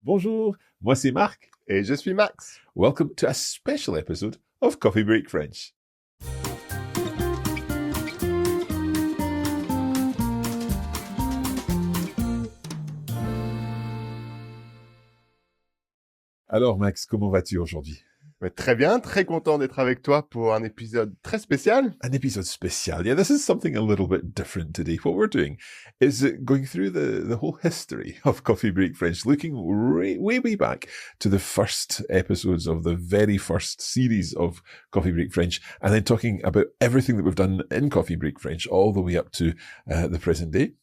Bonjour, moi c'est Marc. Et je suis Max. Welcome to a special episode of Coffee Break French. Alors Max, comment vas-tu aujourd'hui? Mais très bien, très content d'être avec toi pour un épisode très spécial. An episode special. Yeah, this is something a little bit different today. What we're doing is going through the whole history of Coffee Break French, looking way back to the first episodes of the very first series of Coffee Break French, and then talking about everything that we've done in Coffee Break French all the way up to the present day.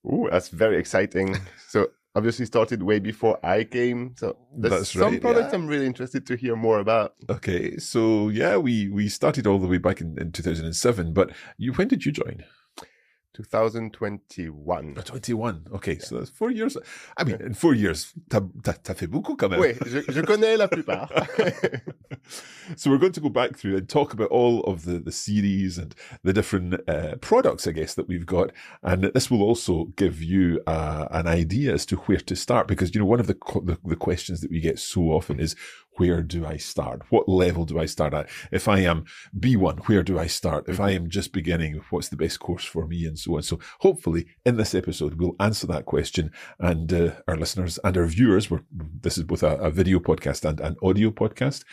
Ooh, that's very exciting. So obviously started way before I came. So there's some products I'm really interested to hear more about. Okay, so yeah, we started all the way back in 2007, but when did you join? 2021. 21. Okay, so that's 4 years. I mean, in 4 years, t'as fait beaucoup quand même. Oui, je connais la plupart. So we're going to go back through and talk about all of the series and the different products, I guess, that we've got. And this will also give you an idea as to where to start. Because, you know, one of the questions that we get so often is, where do I start? What level do I start at? If I am B1, where do I start? If I am just beginning, what's the best course for me? And so on. So hopefully in this episode, we'll answer that question. And our listeners and our viewers, this is both a video podcast and an audio podcast.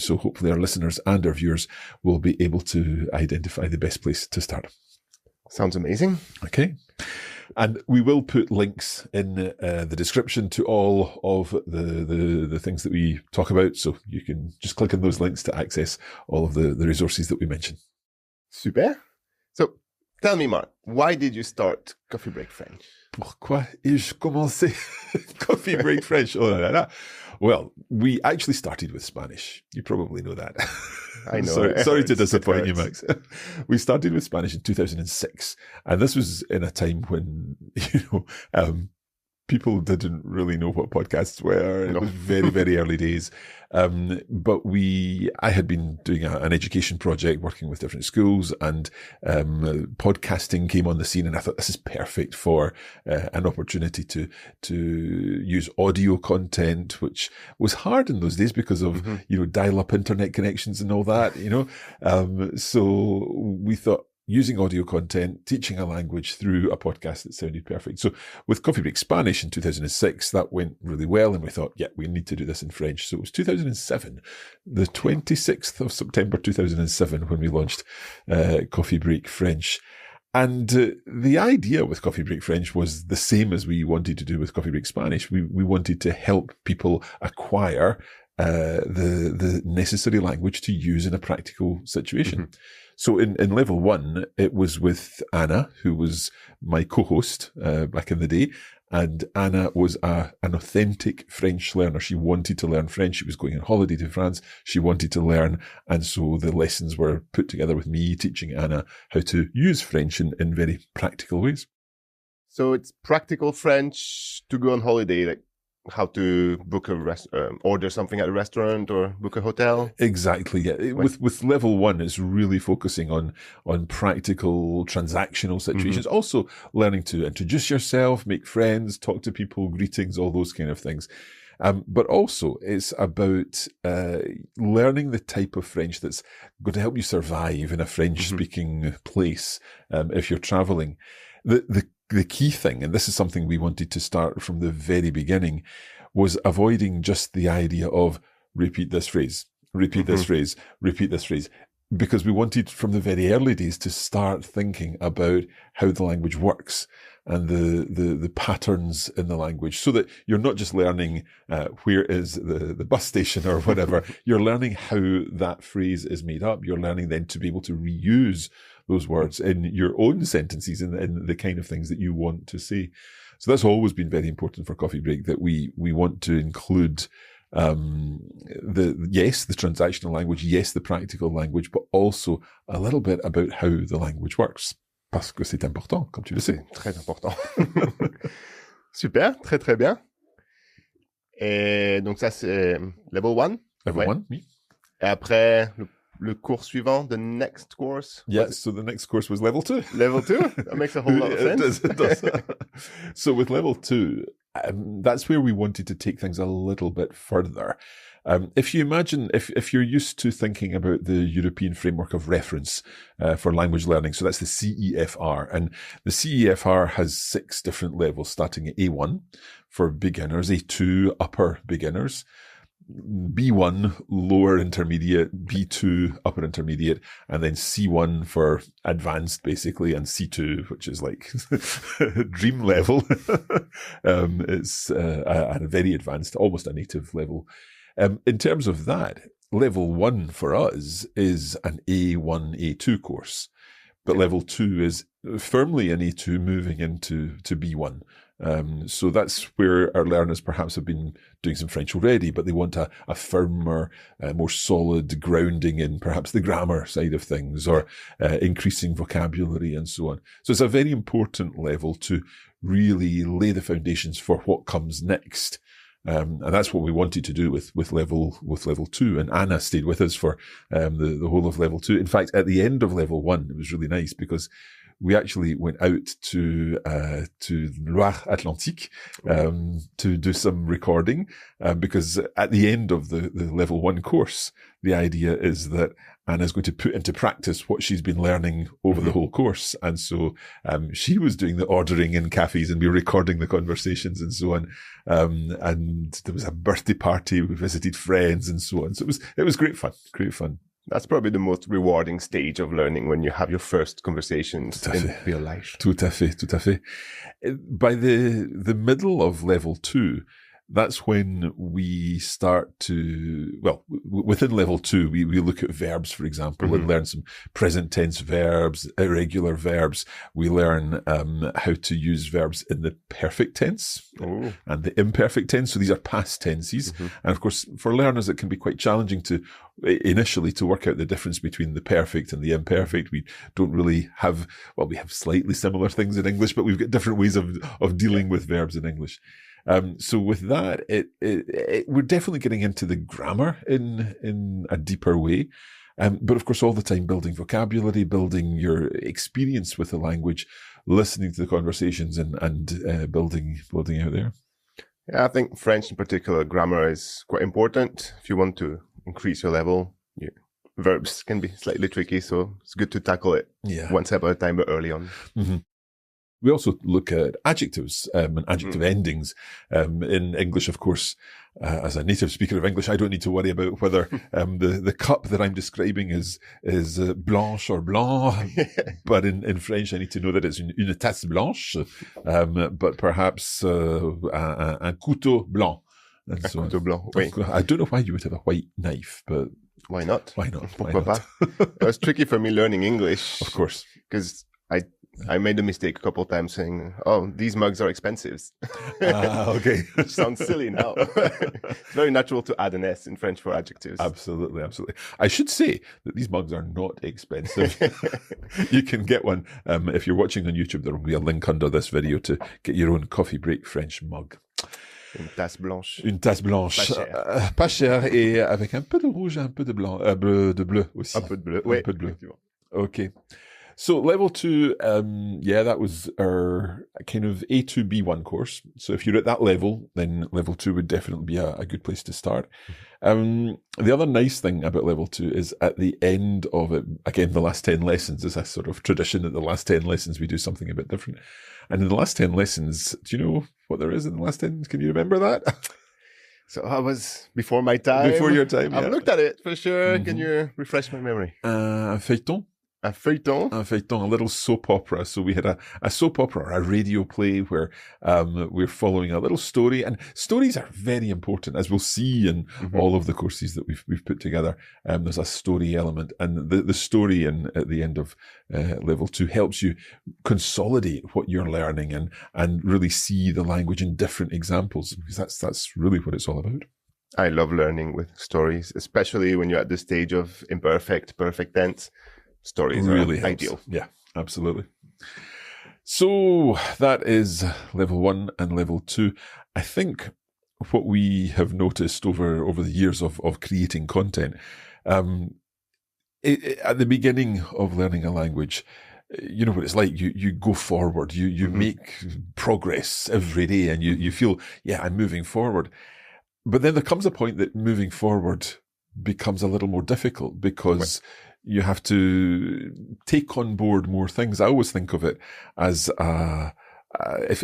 So hopefully our listeners and our viewers will be able to identify the best place to start. Sounds amazing. Okay. And we will put links in the description to all of the things that we talk about. So you can just click on those links to access all of the resources that we mention. Super. So tell me, Mark, why did you start Coffee Break French? Pourquoi ai-je commencé Coffee Break French? Oh là là. Well, we actually started with Spanish. You probably know that. I know. Sorry to disappoint you, Max. We started with Spanish in 2006. And this was in a time when, people didn't really know what podcasts were. It was very, very early days. But I had been doing an education project working with different schools, and podcasting came on the scene, and I thought this is perfect for an opportunity to use audio content, which was hard in those days because of, dial-up internet connections and all that, So we thought, using audio content, teaching a language through a podcast that sounded perfect. So with Coffee Break Spanish in 2006, that went really well. And we thought, yeah, we need to do this in French. So it was 2007, the 26th of September 2007, when we launched Coffee Break French. And the idea with Coffee Break French was the same as we wanted to do with Coffee Break Spanish. We wanted to help people acquire the necessary language to use in a practical situation. Mm-hmm. So in level 1, it was with Anna, who was my co-host back in the day. And Anna was an authentic French learner. She wanted to learn French. She was going on holiday to France. She wanted to learn. And so the lessons were put together with me teaching Anna how to use French in very practical ways. So it's practical French to go on holiday, like how to book order something at a restaurant or book a hotel. Exactly. Yeah. With level 1, it's really focusing on practical transactional situations. Mm-hmm. Also learning to introduce yourself, make friends, talk to people, greetings, all those kind of things. But also it's about learning the type of French that's going to help you survive in a French-speaking place if you're traveling. The key thing, and this is something we wanted to start from the very beginning, was avoiding just the idea of repeat this phrase, repeat this phrase, repeat this phrase. Because we wanted from the very early days to start thinking about how the language works and the patterns in the language, so that you're not just learning where is the bus station or whatever. You're learning how that phrase is made up. You're learning then to be able to reuse those words in your own sentences and the kind of things that you want to say. So that's always been very important for Coffee Break, that we want to include the transactional language, yes, the practical language, but also a little bit about how the language works. Parce que c'est important, comme tu le sais. Très important. Super, très très bien. Et donc ça c'est level 1. Level 1, oui. Et après le cours suivant, the next course. Yes, so the next course was level 2. Level 2? That makes a whole lot of sense. It does. So with level 2, that's where we wanted to take things a little bit further. If you imagine, if you're used to thinking about the European framework of reference for language learning, so that's the CEFR, and the CEFR has 6 different levels, starting at A1 for beginners, A2 upper beginners, B1 lower intermediate, B2 upper intermediate, and then C1 for advanced, basically, and C2, which is like dream level. It's a very advanced, almost a native level. In terms of that, level 1 for us is an A1, A2 course, but level 2 is firmly an A2 moving into B1. So that's where our learners perhaps have been doing some French already, but they want a firmer, more solid grounding in perhaps the grammar side of things, or increasing vocabulary and so on. So it's a very important level to really lay the foundations for what comes next. And that's what we wanted to do with level 2. And Anna stayed with us for the whole of level 2. In fact, at the end of level 1, it was really nice because we actually went out to Loire-Atlantique to do some recording, because at the end of the level 1 course, the idea is that Anna's going to put into practice what she's been learning over the whole course. And so she was doing the ordering in cafes, and we were recording the conversations and so on. And there was a birthday party, we visited friends and so on. So it was great fun, great fun. That's probably the most rewarding stage of learning, when you have your first conversations in real life. Tout à fait, tout à fait. By the middle of level 2, that's when we start to, well, within level 2, we look at verbs, for example, and learn some present tense verbs, irregular verbs. We learn how to use verbs in the perfect tense and the imperfect tense. So these are past tenses. And of course, for learners, it can be quite challenging to initially to work out the difference between the perfect and the imperfect. We don't really have, well, we have slightly similar things in English, but we've got different ways of dealing with verbs in English. So with that, we're definitely getting into the grammar in a deeper way. But of course, all the time building vocabulary, building your experience with the language, listening to the conversations and building out there. Yeah, I think French in particular, grammar is quite important. If you want to increase your level, verbs can be slightly tricky. So it's good to tackle it one step at a time, but early on. We also look at adjectives and adjective endings. In English, of course, as a native speaker of English, I don't need to worry about whether the cup that I'm describing is blanche or blanc. But in French, I need to know that it's une tasse blanche, but perhaps un couteau blanc. And so couteau blanc, oui. I don't know why you would have a white knife, but why not? Why not? Pourquoi pas? It was tricky for me learning English. Of course. Because I made a mistake a couple of times saying, "Oh, these mugs are expensive." Okay. Which sounds silly now. It's very natural to add an S in French for adjectives. Absolutely, absolutely. I should say that these mugs are not expensive. You can get one. If you're watching on YouTube, there will be a link under this video to get your own coffee break French mug. Une tasse blanche. Une tasse blanche. Pas chère. Pas chère, et avec un peu de rouge et un peu de blanc, de bleu aussi. Un peu de bleu. Oui, un peu de bleu. Effectivement. Okay. So level 2, that was our kind of A2 B1 course. So if you're at that level, then level 2 would definitely be a good place to start. The other nice thing about level 2 is at the end of it, again, the last 10 lessons is a sort of tradition that the last 10 lessons we do something a bit different. And in the last 10 lessons, do you know what there is in the last 10? Can you remember that? So I was before my time. Before your time, I've looked at it for sure. Can you refresh my memory? Feuilleton. A feuilleton? A feuilleton, a little soap opera. So we had a soap opera, a radio play where we're following a little story. And stories are very important, as we'll see in all of the courses that we've put together. There's a story element. And the story at the end of level 2 helps you consolidate what you're learning and really see the language in different examples, because that's really what it's all about. I love learning with stories, especially when you're at the stage of imperfect, perfect tense. Stories really are ideal. Yeah, absolutely. So that is level 1 and level 2. I think what we have noticed over the years of creating content, at the beginning of learning a language, you know what it's like. You go forward, you make progress every day, and you feel, yeah, I'm moving forward. But then there comes a point that moving forward becomes a little more difficult because you have to take on board more things. I always think of it as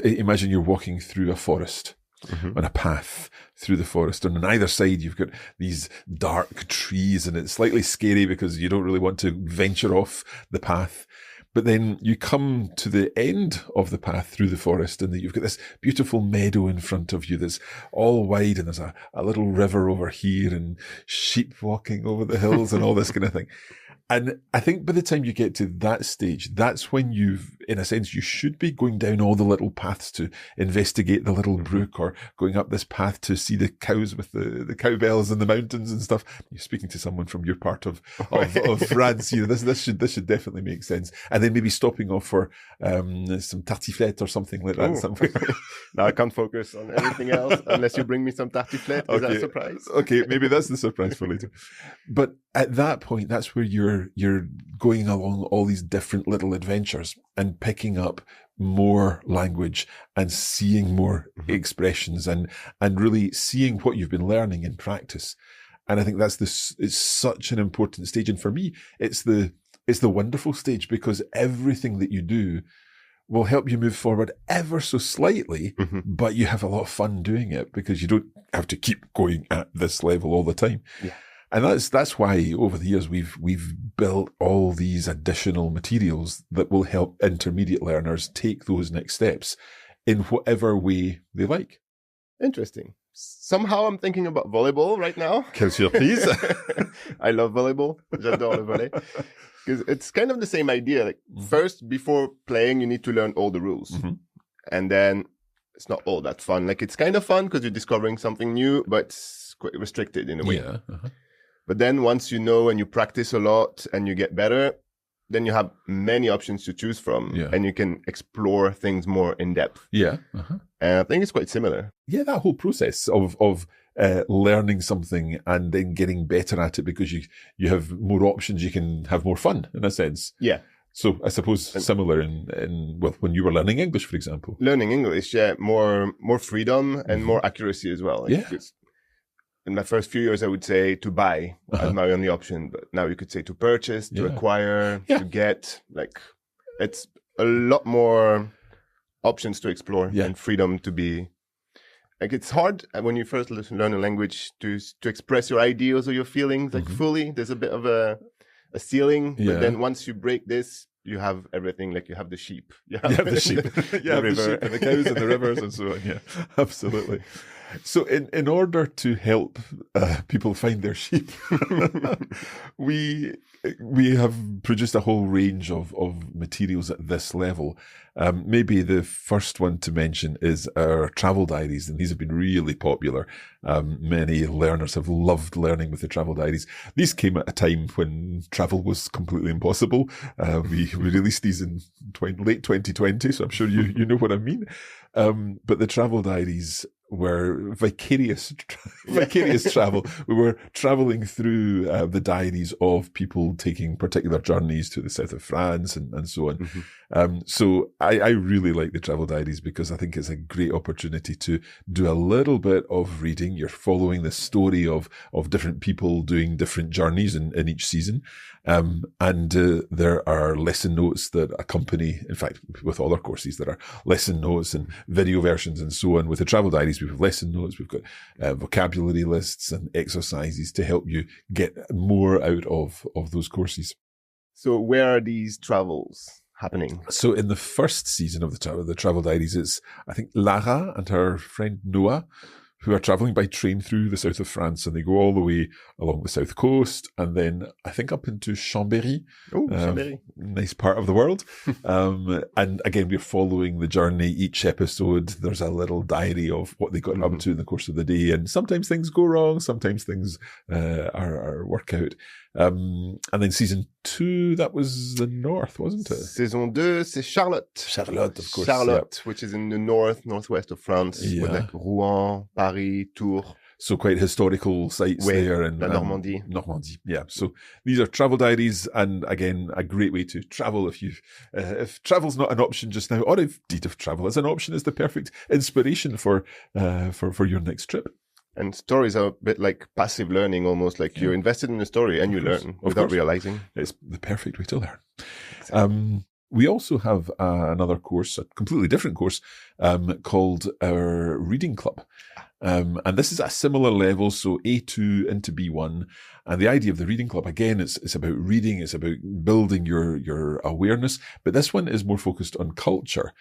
imagine you're walking through a forest. On a path through the forest, and on either side you've got these dark trees, and it's slightly scary because you don't really want to venture off the path. But then you come to the end of the path through the forest, and you've got this beautiful meadow in front of you that's all wide, and there's a little river over here, and sheep walking over the hills and all this kind of thing. And I think by the time you get to that stage, that's when in a sense, you should be going down all the little paths to investigate the little brook, or going up this path to see the cows with the cowbells in the mountains and stuff. You're speaking to someone from your part of France. You know, this should definitely make sense. And then maybe stopping off for some tartiflette or something like that. Somewhere. Now I can't focus on anything else unless you bring me some tartiflette. Is that a surprise? Okay, maybe that's the surprise for later. But at that point, that's where you're going along all these different little adventures and picking up more language and seeing more expressions and really seeing what you've been learning in practice. And I think it's such an important stage. And for me, it's the wonderful stage, because everything that you do will help you move forward ever so slightly, but you have a lot of fun doing it because you don't have to keep going at this level all the time. Yeah. And that's why over the years we've built all these additional materials that will help intermediate learners take those next steps in whatever way they like. Interesting. Somehow I'm thinking about volleyball right now. Quelle surprise. I love volleyball. J'adore le volley. Because it's kind of the same idea. Like first, before playing, you need to learn all the rules. And then it's not all that fun. Like it's kind of fun because you're discovering something new, but it's quite restricted in a way. Yeah. But then once you know and you practice a lot and you get better, then you have many options to choose from, and you can explore things more in depth. Yeah. And I think it's quite similar. Yeah, that whole process of learning something and then getting better at it because you have more options, you can have more fun in a sense. Yeah. So I suppose similar in when you were learning English, for example. Learning English, yeah, more freedom and more accuracy as well. Like, in my first few years, I would say to buy as my only option, but now you could say to purchase, to acquire, to get. Like, it's a lot more options to explore and freedom to be. Like, it's hard when you first learn a language to express your ideas or your feelings like fully. There's a bit of a ceiling, but then once you break this, you have everything. Like you have the sheep, you have the sheep, you have the sheep and the cows and the rivers and so on. Yeah, absolutely. So in order to help people find their sheep, we have produced a whole range of materials at this level. Maybe the first one to mention is our travel diaries, and these have been really popular. Many learners have loved learning with the travel diaries. These came at a time when travel was completely impossible. We released these in late 2020, so I'm sure you know what I mean. But the travel diaries were vicarious travel. We were traveling through the diaries of people taking particular journeys to the south of France and so on. So I really like the travel diaries because I think it's a great opportunity to do a little bit of reading. You're following the story of different people doing different journeys in each season. And there are lesson notes that accompany, in fact, with all our courses, there are lesson notes and video versions and so on. With the travel diaries, we have lesson notes, we've got vocabulary lists and exercises to help you get more out of those courses. So where are these travels happening? So in the first season of the travel diaries, it's, I think, Lara and her friend Noah, who are traveling by train through the south of France, and they go all the way along the south coast and then I think up into Chambéry. Oh, Chambéry. Nice part of the world. And again, we're following the journey. Each episode, there's a little diary of what they got up to in the course of the day. And sometimes things go wrong. Sometimes things are work out. And then season 2, that was the north, wasn't it? Saison 2, c'est Charlotte. Charlotte, of course. Charlotte, which is in the northwest of France, with like Rouen, Paris, Tours. So quite historical sites there in Normandy. Normandy, yeah. So these are travel diaries, and again, a great way to travel if travel's not an option just now, or if travel is an option, is the perfect inspiration for your next trip. And stories are a bit like passive learning, almost like you're invested in the story and you learn without realizing. It's the perfect way to learn. Exactly. We also have another course, a completely different course, called our Reading Club. And this is at a similar level, so A2 into B1. And the idea of the Reading Club, again, it's about reading, it's about building your awareness, but this one is more focused on culture.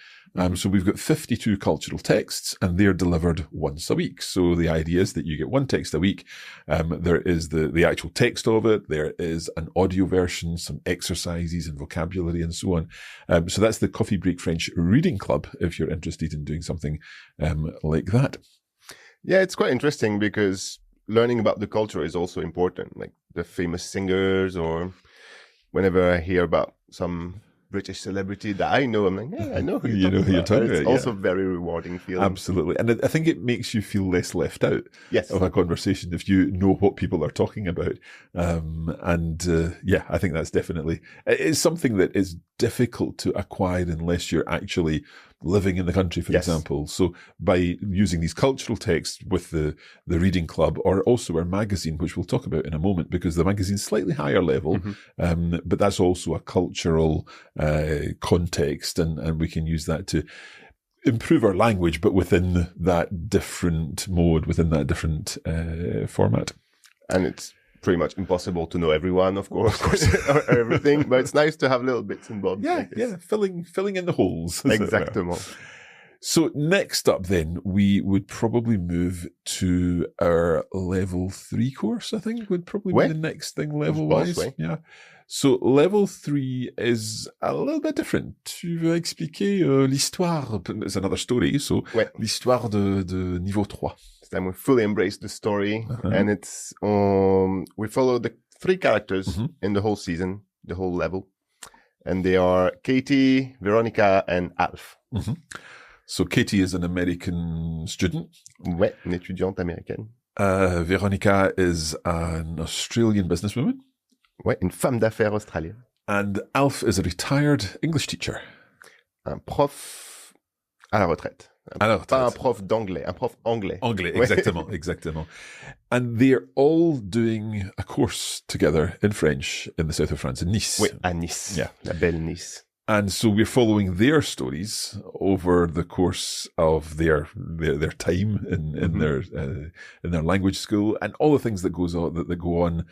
So we've got 52 cultural texts, and they're delivered once a week. So the idea is that you get one text a week. There is the actual text of it. There is an audio version, some exercises and vocabulary and so on. So that's the Coffee Break French Reading Club, if you're interested in doing something like that. Yeah, it's quite interesting because learning about the culture is also important, like the famous singers, or whenever I hear about some British celebrity that I know, I'm like, yeah, I know who you're talking about. It's also very rewarding feeling. Absolutely. And I think it makes you feel less left out of a conversation if you know what people are talking about. I think that's definitely, it's something that is difficult to acquire unless you're actually living in the country, for example. So by using these cultural texts with the Reading Club, or also our magazine, which we'll talk about in a moment, because the magazine's slightly higher level, but that's also a cultural context, and we can use that to improve our language, but within that different mode, within that different format. And it's pretty much impossible to know everyone, of course. Or everything, but it's nice to have little bits and bobs. Filling in the holes. Exactement. So next up then, we would probably move to our level 3 course, I think, would probably be the next thing level-wise. Yeah. So level 3 is a little bit different. Tu veux expliquer l'histoire? It's another story, so l'histoire de niveau 3. This time we fully embrace the story, and it's we follow the 3 characters in the whole season, the whole level, and they are Katie, Veronica, and Alf. So Katie is an American student. Ouais, une étudiante américaine. Veronica is an Australian businesswoman. Ouais, une femme d'affaires australienne. And Alf is a retired English teacher. Un prof à la retraite. Pas un prof d'anglais, un prof anglais. Anglais, exactement, exactement. And they're all doing a course together in French in the south of France, in Nice. Oui, à Nice. Yeah. La belle Nice. And so we're following their stories over the course of their time in their language school, and all the things that go on,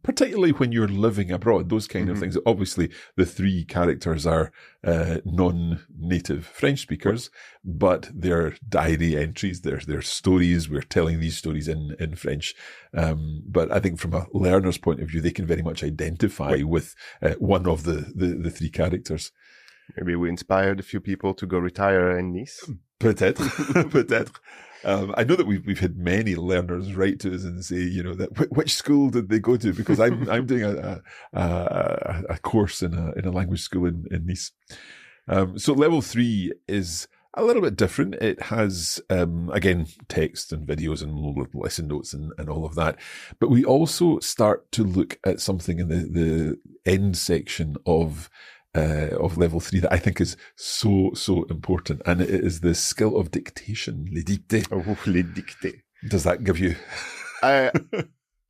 particularly when you're living abroad. Those kind of things. Obviously, the 3 characters are non-native French speakers, but their diary entries, their stories. We're telling these stories in French, but I think from a learner's point of view, they can very much identify with one of the 3 characters. Maybe we inspired a few people to go retire in Nice. Peut-être, peut-être. I know that we've had many learners write to us and say, you know, that which school did they go to? Because I'm doing a course in a language school in Nice. So level 3 is a little bit different. It has, again, text and videos and lesson notes and all of that. But we also start to look at something in the end section of level 3 that I think is so important. And it is the skill of dictation, les dictées. Oh, les dictées. Does that give you...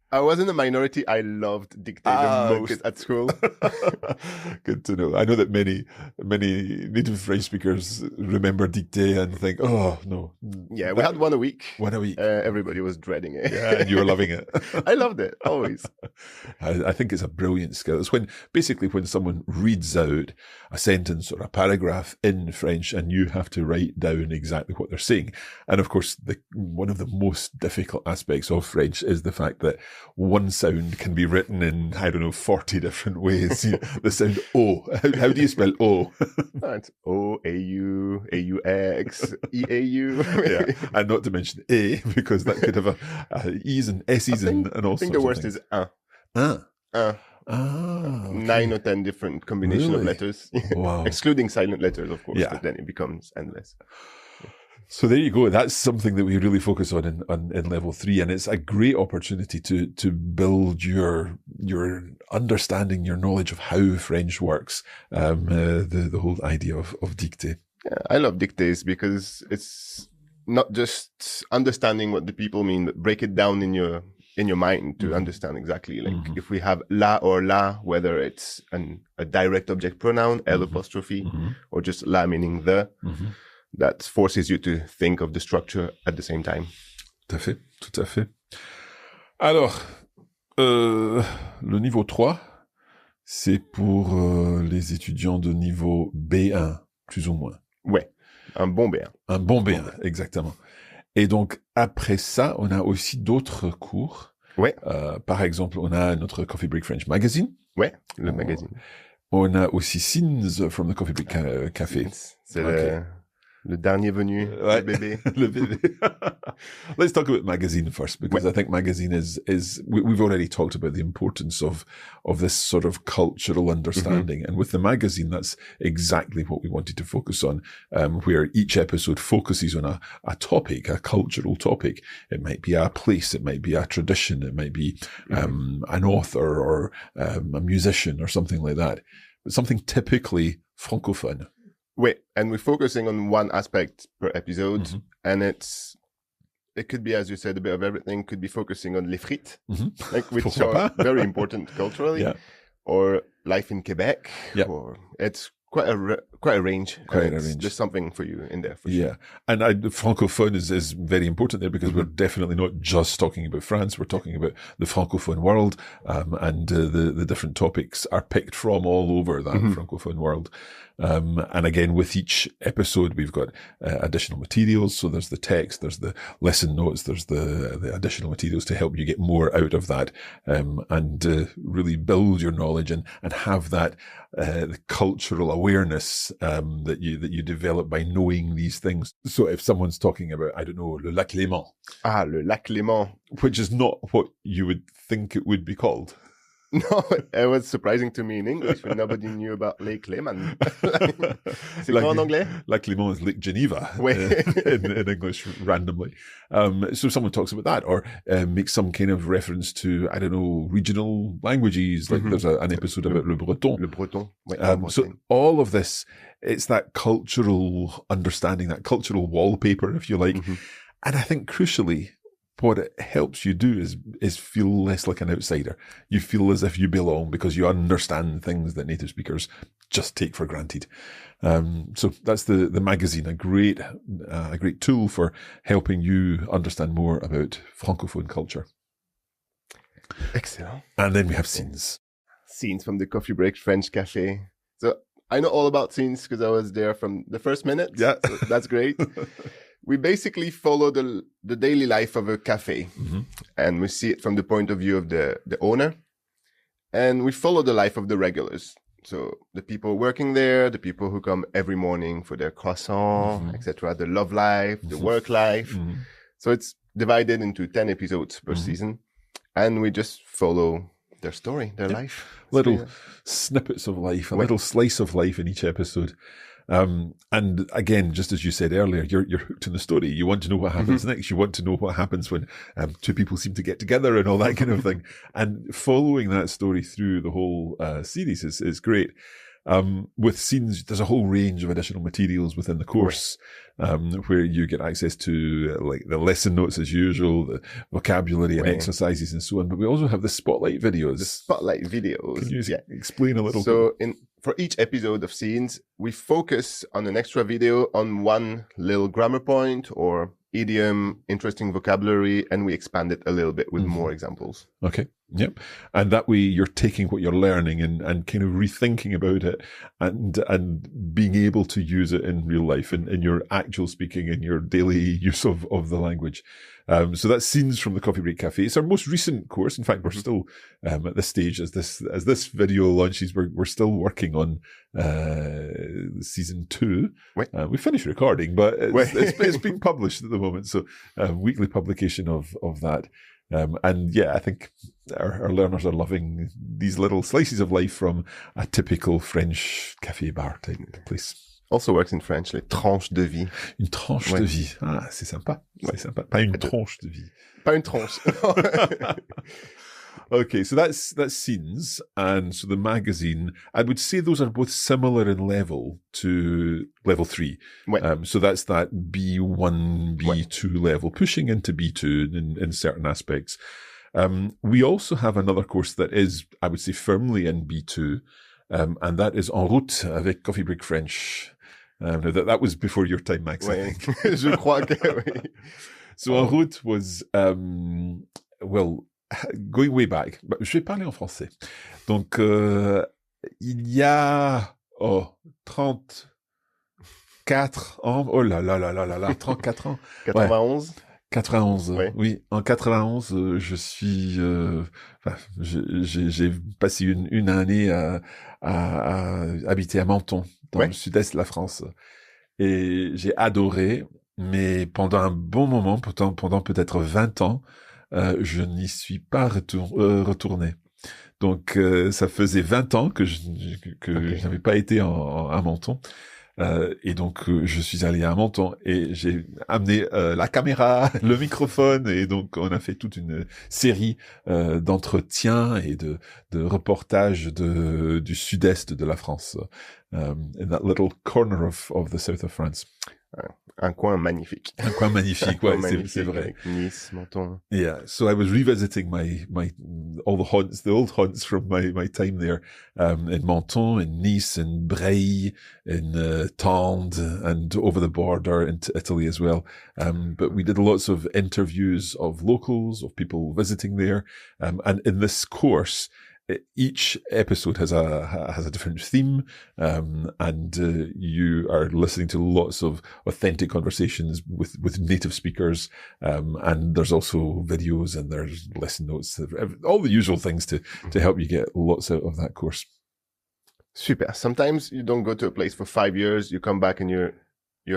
I was in the minority. I loved dictate the most at school. Good to know. I know that many native French speakers remember dictate and think, oh, no. Yeah, we had one a week. One a week. Everybody was dreading it. Yeah, and you were loving it. I loved it, always. I think it's a brilliant skill. It's when someone reads out a sentence or a paragraph in French and you have to write down exactly what they're saying. And of course, one of the most difficult aspects of French is the fact that one sound can be written in, 40 different ways. The sound O. How do you spell O? It's O, A-U, A-U-X, E-A-U. Yeah. And not to mention A, because that could have a E's and S's and all sorts of things. I think the worst is un. 9 or 10 different combinations of letters. Wow. Excluding silent letters, of course, but then it becomes endless. So there you go. That's something that we really focus on in level 3. And it's a great opportunity to build your understanding, your knowledge of how French works. The whole idea of dictée. Yeah, I love dictées because it's not just understanding what the people mean, but break it down in your mind to understand exactly. Like if we have la or la, whether it's a direct object pronoun, L apostrophe, or just la meaning the, that forces you to think of the structure at the same time. Tout à fait, tout à fait. Alors, le niveau 3, c'est pour les étudiants de niveau B1, plus ou moins. Ouais, un bon B1. Un bon B1, exactement. Et donc, après ça, on a aussi d'autres cours. Ouais. Par exemple, on a notre Coffee Break French Magazine. Ouais, le magazine. On a aussi Scenes from the Coffee Break Café. C'est le dernier venu, le bébé. Le bébé. Let's talk about magazine first, because I think magazine is we've already talked about the importance of this sort of cultural understanding. And with the magazine, that's exactly what we wanted to focus on, where each episode focuses on a topic, a cultural topic. It might be a place, it might be a tradition, it might be an author or a musician or something like that, but something typically francophone. Wait, and we're focusing on one aspect per episode, and it could be, as you said, a bit of everything. Could be focusing on les frites, like which are very important culturally, or life in Quebec. Or it's quite a range. Quite a range. There's something for you in there for sure. Yeah, and francophone is very important there, because we're definitely not just talking about France. We're talking about the francophone world, and the different topics are picked from all over that francophone world. And again, with each episode, we've got additional materials. So there's the text, there's the lesson notes, there's the additional materials to help you get more out of that, and really build your knowledge and have that the cultural awareness that you develop by knowing these things. So if someone's talking about, I don't know, le lac Léman. Ah, le lac Léman. Which is not what you would think it would be called. No, it was surprising to me in English when nobody knew about Lake Léman. C'est quoi en anglais? Lac Léman is Lake Geneva in English randomly. So someone talks about that, or makes some kind of reference to, I don't know, regional languages. Like there's an episode about le breton. Le breton. Ouais, so all of this, it's that cultural understanding, that cultural wallpaper, if you like. And I think crucially, what it helps you do is feel less like an outsider. You feel as if you belong because you understand things that native speakers just take for granted. So that's the magazine, a great tool for helping you understand more about francophone culture. Excellent. And then we have Scenes. Scenes from the Coffee Break French Café. So I know all about Scenes because I was there from the first minute. Yeah. So that's great. We basically follow the daily life of a cafe, and we see it from the point of view of the owner, and we follow the life of the regulars. So the people working there, the people who come every morning for their croissant, etc., the love life, the work life. So it's divided into 10 episodes per season, and we just follow their story, their life. Little snippets of life, a little slice of life in each episode. And again, just as you said earlier, you're hooked in the story. You want to know what happens next. You want to know what happens when two people seem to get together and all that kind of thing. And following that story through the whole series is great. With Scenes, there's a whole range of additional materials within the course, where you get access to like the lesson notes as usual, the vocabulary and exercises and so on. But we also have the spotlight videos. The spotlight videos. Can you explain a little bit? For each episode of Scenes, we focus on an extra video on one little grammar point or idiom, interesting vocabulary, and we expand it a little bit with more examples. Okay. Yep. And that way you're taking what you're learning and kind of rethinking about it and being able to use it in real life, in your actual speaking, in your daily use of the language. So that's Scenes from the Coffee Break Cafe. It's our most recent course. In fact, we're still at this stage as this video launches. We're still working on season 2. We finished recording, but it's being published at the moment. So weekly publication of that. And yeah, I think our learners are loving these little slices of life from a typical French cafe bar type place. Also works in French, les tranches de vie. Une tranche de vie. Ah, c'est sympa. C'est sympa. Pas une tronche de vie. Pas une tronche. Okay, so that's scenes, and so the magazine, I would say those are both similar in level to level 3. Ouais. So that's that B1, B2 level, pushing into B2 in certain aspects. We also have another course that is, I would say, firmly in B2, and that is En route avec Coffee Break French. Now that was before your time, Max, I think. Je crois que oui. So En route was, well, going way back, je vais parler en français. Donc, il y a 34 ans, oh là là là là là là, 34 ans. 91 ouais. 91, oui. En 91, je suis, j'ai passé une année à habiter à Menton, dans le sud-est de la France. Et j'ai adoré, mais pendant un bon moment, pendant peut-être 20 ans, je n'y suis pas retourné. Donc, ça faisait 20 ans que je n'avais pas été à Menton. Et donc, je suis allé à Menton et j'ai amené la caméra, le microphone, et donc on a fait toute une série d'entretiens et de reportages du sud-est de la France, in that little corner of the south of France. Un coin magnifique. Un coin magnifique, ouais, c'est vrai. Nice, Menton. Yeah, so I was revisiting all the old haunts from my time there, in Menton, in Nice, in Bray, in Tende, and over the border into Italy as well. But we did lots of interviews of locals, of people visiting there, and in this course, each episode has a different theme, and you are listening to lots of authentic conversations with native speakers, and there's also videos and there's lesson notes, all the usual things to help you get lots out of that course. Super. Sometimes you don't go to a place for 5 years, you come back and you're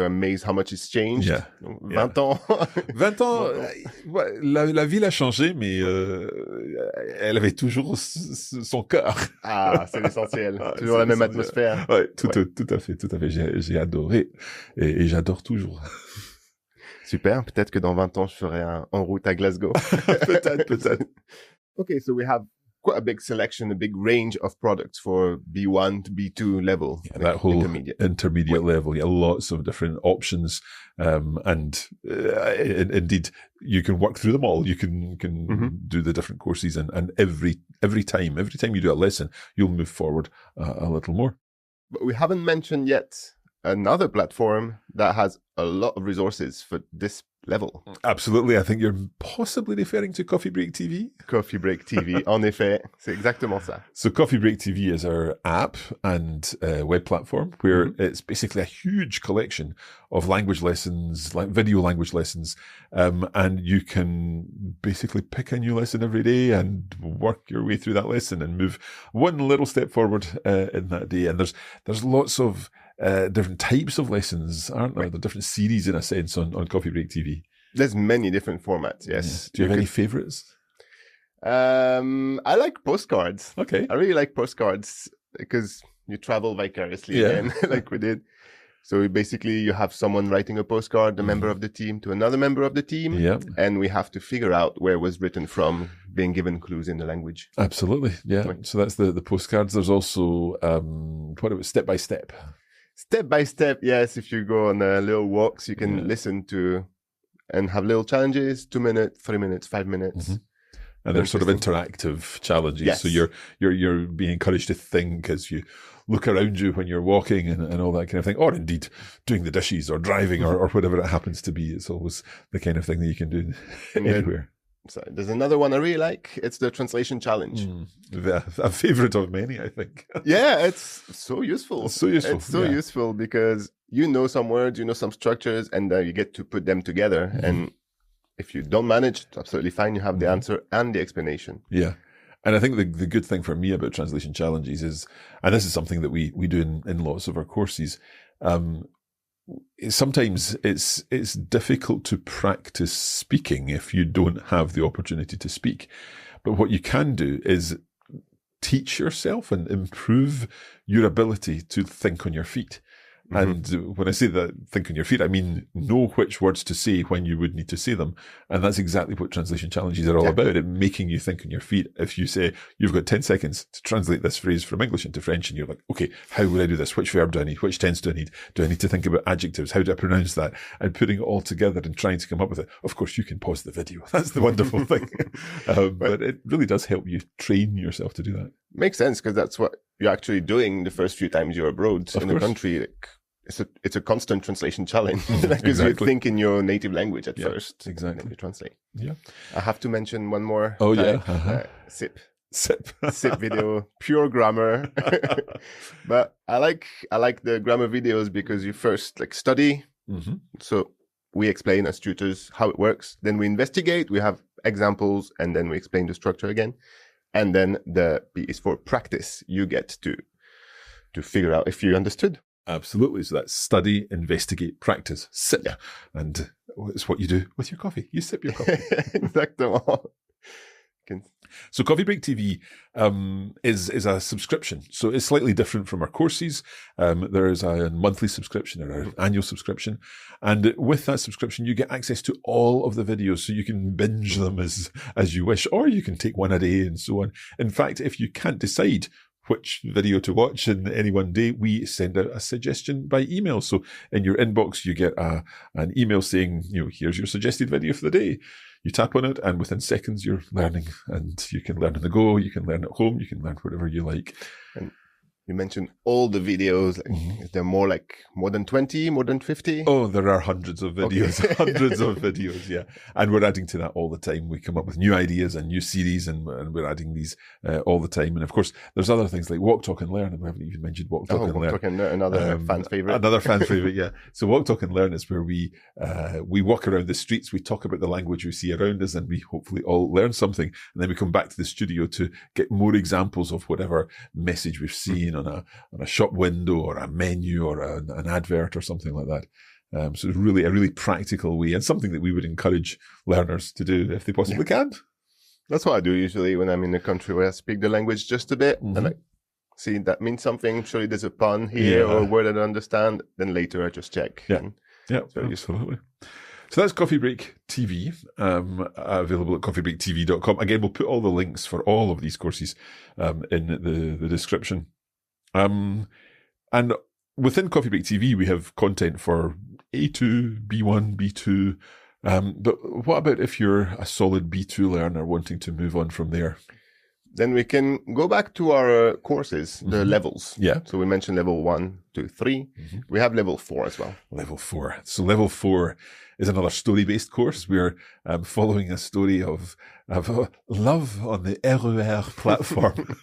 amazed how much it's changed. Yeah. 20 ans. 20 ans, la ville a changé, mais elle avait toujours son cœur. Ah, c'est l'essentiel. Toujours la même atmosphère. Ouais, tout à fait. J'ai adoré et j'adore toujours. Super. Peut-être que dans 20 ans, je ferai en route à Glasgow. Peut-être. Okay, so we have quite a big selection, a big range of products for B1 to B2 level. Yeah, that whole intermediate level. Yeah, lots of different options. And indeed, you can work through them all. You can do the different courses, and every time you do a lesson, you'll move forward a little more. But we haven't mentioned yet another platform that has a lot of resources for this level. Absolutely. I think you're possibly referring to Coffee Break TV. Coffee Break TV, en effet, c'est exactement ça. So Coffee Break TV is our app and web platform where it's basically a huge collection of language lessons, like video language lessons, and you can basically pick a new lesson every day and work your way through that lesson and move one little step forward in that day. And there's lots of different types of lessons, aren't there? Right. The different series, in a sense, on Coffee Break TV. There's many different formats, yes. Yeah. Do you have any favorites? I like postcards. Okay. I really like postcards because you travel vicariously again, like we did. So basically you have someone writing a postcard, a member of the team to another member of the team. Yeah. And we have to figure out where it was written from, being given clues in the language. Absolutely. Yeah. Right. So that's the postcards. There's also, step by step. Step by step, yes. If you go on little walks, you can listen to and have little challenges, 2 minutes, 3 minutes, 5 minutes. And they're sort of interactive challenges. Yes. So you're being encouraged to think as you look around you when you're walking and all that kind of thing, or indeed doing the dishes or driving or whatever it happens to be. It's always the kind of thing that you can do anywhere. So there's another one I really like. It's the translation challenge. A favorite of many, I think. Yeah, it's so useful. It's so useful. It's so useful because you know some words, you know some structures, and you get to put them together. And if you don't manage, it's absolutely fine. You have the answer and the explanation. Yeah. And I think the good thing for me about translation challenges is, and this is something that we do in lots of our courses, sometimes it's difficult to practice speaking if you don't have the opportunity to speak. But what you can do is teach yourself and improve your ability to think on your feet. And when I say that, think on your feet, I mean, know which words to say when you would need to say them. And that's exactly what translation challenges are all about. It making you think on your feet. If you say, you've got 10 seconds to translate this phrase from English into French, and you're like, okay, how would I do this? Which verb do I need? Which tense do I need? Do I need to think about adjectives? How do I pronounce that? And putting it all together and trying to come up with it. Of course, you can pause the video. That's the wonderful thing. But it really does help you train yourself to do that. Makes sense, because that's what you're actually doing the first few times you're abroad in the country. Like, it's a constant translation challenge, because you think in your native language at first. Exactly. And you translate. Yeah. I have to mention one more. Oh, type, yeah. SIP. SIP. SIP video, pure grammar. But I like the grammar videos because you first study. So we explain as tutors how it works. Then we investigate. We have examples, and then we explain the structure again. And then the P is for practice. You get to figure out if you understood. Absolutely. So that's study, investigate, practice, sip. Yeah. And it's what you do with your coffee. You sip your coffee. Exactly. So Coffee Break TV is a subscription. So it's slightly different from our courses. There is a monthly subscription or an annual subscription. And with that subscription, you get access to all of the videos. So you can binge them as you wish, or you can take one a day and so on. In fact, if you can't decide which video to watch in any one day, we send out a suggestion by email. So in your inbox, you get an email saying, here's your suggested video for the day. You tap on it, and within seconds, you're learning. And you can learn on the go, you can learn at home, you can learn whatever you like. And you mentioned all the videos. Is there more than 20, more than 50? Oh, there are hundreds of videos, hundreds of videos, yeah. And we're adding to that all the time. We come up with new ideas and new series, and we're adding these all the time. And of course, there's other things like Walk, Talk and Learn. And we haven't even mentioned Walk, Talk and Learn. Talk and Learn, another fan's favorite. Another fan's favorite, yeah. So Walk, Talk and Learn is where we walk around the streets, we talk about the language we see around us, and we hopefully all learn something. And then we come back to the studio to get more examples of whatever message we've seen on a shop window or a menu or an advert or something like that. So it's really a really practical way, and something that we would encourage learners to do if they possibly can. That's what I do usually when I'm in a country where I speak the language just a bit. And I see that means something. Surely there's a pun here or a word I don't understand. Then later I just check. Yeah, absolutely. So that's Coffee Break TV, available at coffeebreaktv.com. Again, we'll put all the links for all of these courses in the description. And within Coffee Break TV, we have content for A2, B1, B2. But what about if you're a solid B2 learner wanting to move on from there? Then we can go back to our courses, the levels. Yeah. So we mentioned level 1, 2, 3. We have level 4 as well. Level 4. So level 4 is another story-based course. We're following a story of love on the RER platform.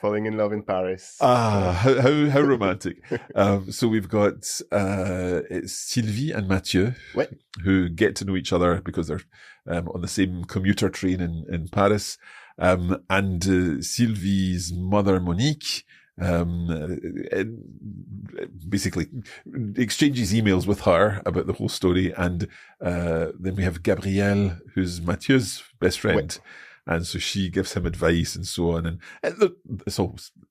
Falling in love in Paris. How romantic. So we've got it's Sylvie and Mathieu who get to know each other because they're on the same commuter train in Paris. And Sylvie's mother, Monique, basically exchanges emails with her about the whole story. And then we have Gabrielle, who's Mathieu's best friend. And so she gives him advice and so on. And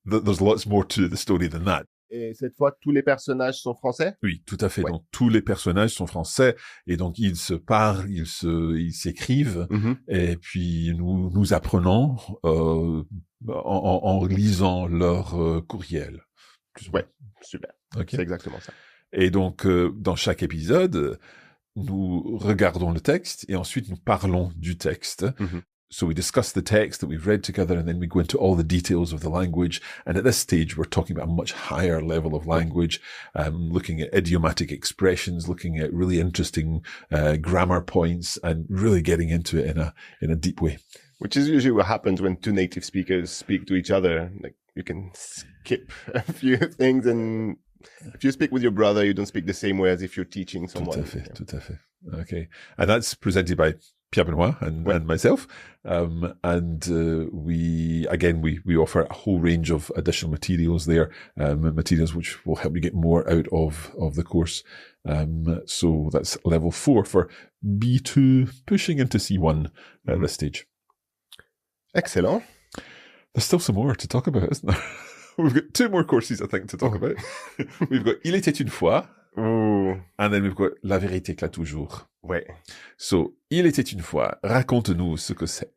there's lots more to the story than that. Et cette fois, tous les personnages sont français? Oui, tout à fait. Donc, tous les personnages sont français. Et donc, ils se parlent, ils s'écrivent. Et puis, nous apprenons en lisant leur courriel. Ouais, super. Okay. C'est exactement ça. Et donc, dans chaque épisode, nous regardons le texte et ensuite nous parlons du texte. So we discuss the text that we've read together, and then we go into all the details of the language. And at this stage, we're talking about a much higher level of language, looking at idiomatic expressions, looking at really interesting grammar points, and really getting into it in a deep way. Which is usually what happens when two native speakers speak to each other. Like, you can skip a few things, and if you speak with your brother, you don't speak the same way as if you're teaching someone. Tout à fait. Okay. And that's presented by Pierre Benoit and myself. We offer a whole range of additional materials there, materials which will help you get more out of the course. So that's level 4 for B2, pushing into C1 at this stage. Excellent. There's still some more to talk about, isn't there? we've got 2 more courses, I think, to talk about. We've got Il était une fois. Ooh. And then we've got La vérité, éclate toujours. Ouais. So, Il était une fois. Raconte-nous ce que c'est.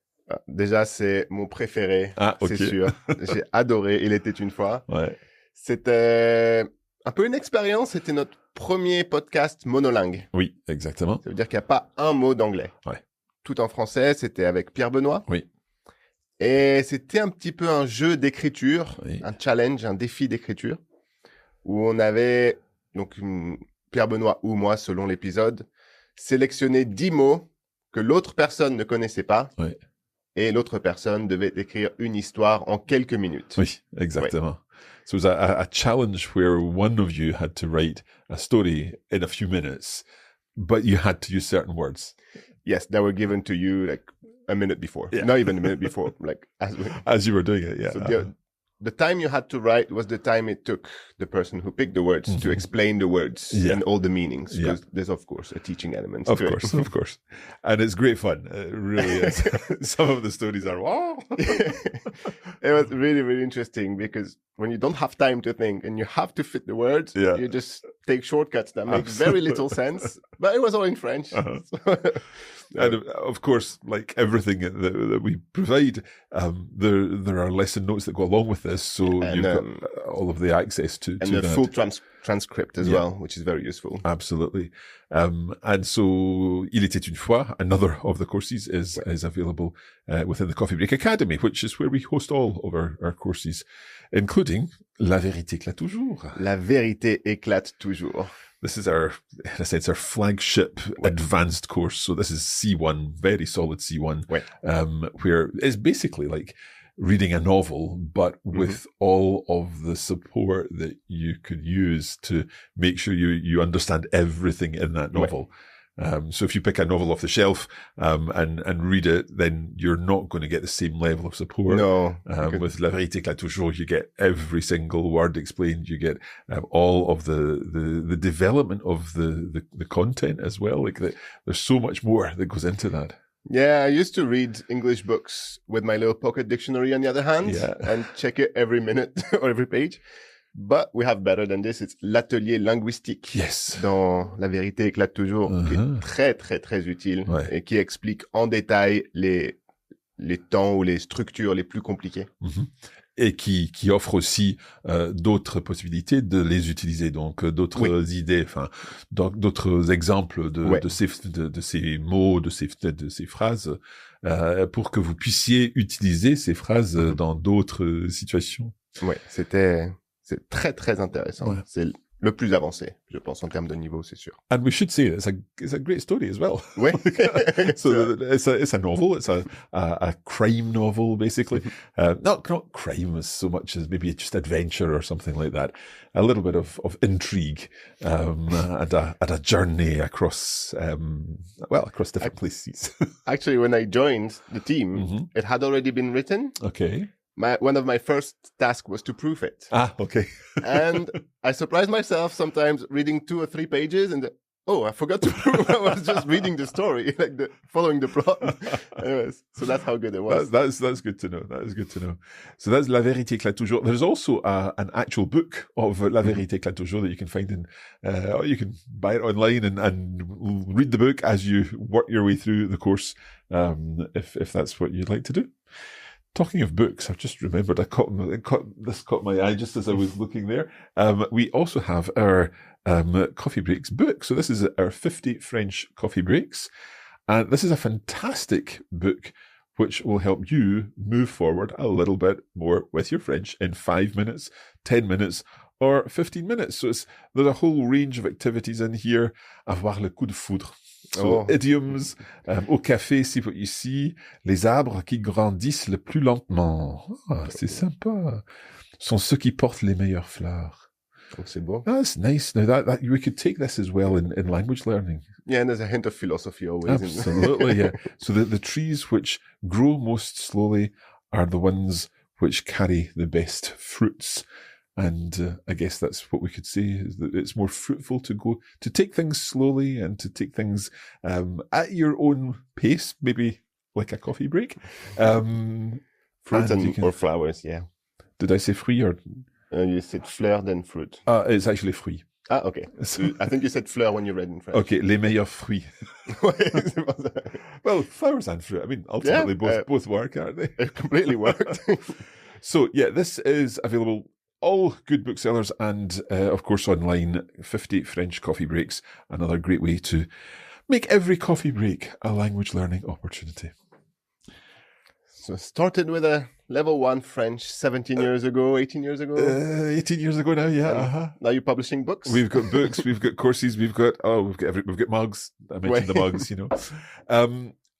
Déjà, c'est mon préféré. Okay. C'est sûr. J'ai adoré Il était une fois. Ouais. C'était un peu une expérience. C'était notre premier podcast monolingue. Oui, exactement. Ça veut dire qu'il n'y a pas un mot d'anglais. Ouais. Tout en français. C'était avec Pierre Benoît. Oui. Et c'était un petit peu un jeu d'écriture, un challenge, un défi d'écriture, où on avait, donc Pierre Benoît ou moi, selon l'épisode, sélectionné 10 mots que l'autre personne ne connaissait pas. Oui. Et l'autre personne devait écrire une histoire en quelques minutes. Oui, exactement. So it was a challenge where one of you had to write a story in a few minutes, but you had to use certain words. Yes, that were given to you like a minute before. Yeah. Not even a minute before, like as you were doing it, yeah. So the time you had to write was the time it took the person who picked the words to explain the words and all the meanings. Because there's, of course, a teaching element to it. Of course. And it's great fun. It really is. Some of the stories are, wow. It was really, really interesting because when you don't have time to think and you have to fit the words, you just take shortcuts that make very little sense. But it was all in French. And of course, like everything that we provide, there are lesson notes that go along with this. So you've got all of the access to the that. Full transcript as well, which is very useful. Absolutely. And so Il était une fois, another of the courses is available within the Coffee Break Academy, which is where we host all of our courses, including La vérité, éclate toujours. La vérité éclate toujours. This is our flagship advanced course. So this is C1, very solid C1, where it's basically like reading a novel, but with all of the support that you could use to make sure you understand everything in that novel. So if you pick a novel off the shelf, and read it, then you're not going to get the same level of support. No. With La vérité, éclate toujours, you get every single word explained. You get, all of the development of the content as well. Like there's so much more that goes into that. Yeah, I used to read English books with my little pocket dictionary on the other hand and check it every minute or every page. But we have better than this. It's l'atelier linguistique. Yes. Dans La vérité éclate toujours, qui est très, très, très utile et qui explique en détail les temps ou les structures les plus compliquées. Et qui offre aussi d'autres possibilités de les utiliser, donc d'autres idées, enfin d'autres exemples de ces mots, de ces phrases, pour que vous puissiez utiliser ces phrases dans d'autres situations. Ouais, c'est très très intéressant. Ouais. C'est le plus avancé, je pense, en termes de niveau, c'est sûr. And we should say it's a great story as well. Ouais. So it's a novel. It's a crime novel, basically. Not crime as so much as maybe just adventure or something like that. A little bit of intrigue, and a journey across different places. Actually, when I joined the team, it had already been written. Okay. One of my first tasks was to proof it. Okay. And I surprised myself sometimes reading 2 or 3 pages and I forgot to proof. I was just reading the story, following the plot. Anyways, so that's how good it was. That's good to know. That is good to know. So that's La vérité, éclate toujours. There's also an actual book of La vérité, éclate toujours that you can find or you can buy it online and read the book as you work your way through the course, if that's what you'd like to do. Talking of books, I've just remembered this caught my eye just as I was looking there. We also have our Coffee Breaks book. So this is our 50 French Coffee Breaks. And this is a fantastic book which will help you move forward a little bit more with your French in 5 minutes, 10 minutes, or 15 minutes. So there's a whole range of activities in here. Avoir le coup de foudre. So idioms, au café, c'est what you see, les arbres qui grandissent le plus lentement. C'est sympa. Sont ceux qui portent les meilleures fleurs. Oh, c'est beau. That's nice. Now that we could take this as well in language learning. Yeah, and there's a hint of philosophy always. Absolutely, yeah. So the trees which grow most slowly are the ones which carry the best fruits. And I guess that's what we could say, is that it's more fruitful to take things slowly and to take things at your own pace, maybe like a coffee break. Fruits or flowers, yeah. Did I say fruit or? You said fleur, then fruit. It's actually fruit. Ah, okay. So, I think you said fleur when you read in French. Okay, les meilleurs fruits. Well, flowers and fruit. I mean, ultimately, both work, aren't they? It completely worked. So, yeah, this is available all good booksellers and, of course, online. 50 French coffee breaks. Another great way to make every coffee break a language learning opportunity. So started with a level 1 French 17 years ago, 18 years ago? 18 years ago now, yeah. Now you're publishing books? We've got books, we've got courses, we've got mugs. I mentioned the mugs,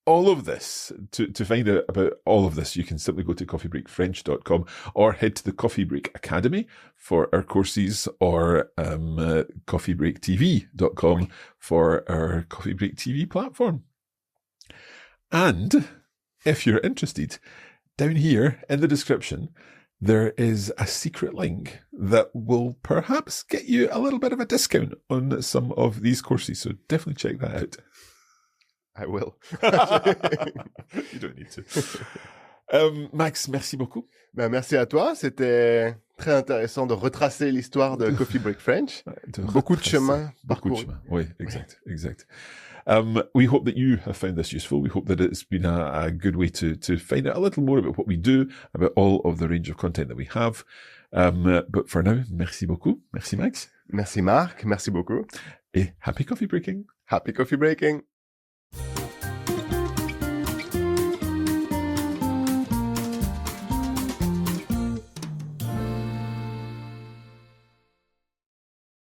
all of this, to find out about all of this, you can simply go to coffeebreakfrench.com or head to the Coffee Break Academy for our courses, or coffeebreaktv.com for our Coffee Break TV platform. And if you're interested, down here in the description, there is a secret link that will perhaps get you a little bit of a discount on some of these courses. So definitely check that out. I will. You don't need to. Max, merci beaucoup. Merci à toi. C'était très intéressant de retracer l'histoire de Coffee Break French. Beaucoup de chemin parcouru. Oui, exact. We hope that you have found this useful. We hope that it's been a good way to find out a little more about what we do, about all of the range of content that we have. But for now, merci beaucoup. Merci Max. Merci Marc. Merci beaucoup. Et happy coffee breaking. Happy coffee breaking.